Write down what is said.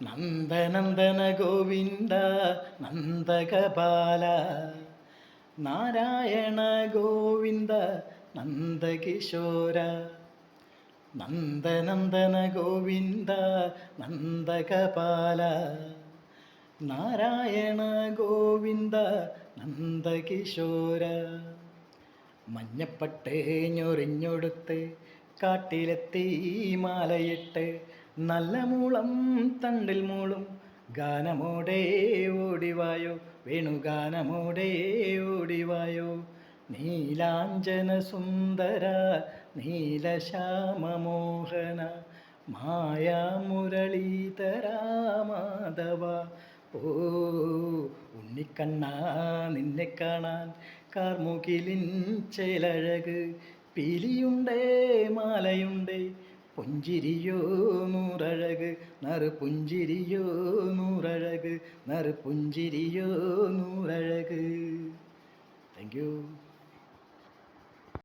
നന്ദനന്ദന ഗോവിന്ദ നന്ദകപാല നാരായണ ഗോവിന്ദ നന്ദകിശോര നന്ദനന്ദന ഗോവിന്ദ നന്ദകപാല നാരായണ ഗോവിന്ദ നന്ദകിശോര മഞ്ഞപ്പട്ടേഞ്ഞൊറിഞ്ഞൊടുത്ത് കാട്ടിലെത്തി മാലയിട്ട് നല്ല മൂളം തണ്ടിൽ മൂളും ഗാനമോടെ ഓടിവായോ വേണുഗാനമോടെ ഓടിവായോ നീലാഞ്ജന സുന്ദര നീലശ്യാമമോഹന മായാമുരളീധര മാധവ ഓ ഉണ്ണിക്കണ്ണാ നിന്നെ കാണാൻ കാർമുകിലിൻ ചേലഴക് പീലിയുണ്ടേ മാലയുണ്ടേ പുഞ്ചിരിയോ നൂറഴക് നറു പുഞ്ചിരിയോ നൂറഴക് നറു പുഞ്ചിരിയോ നൂറഴക്. Thank you.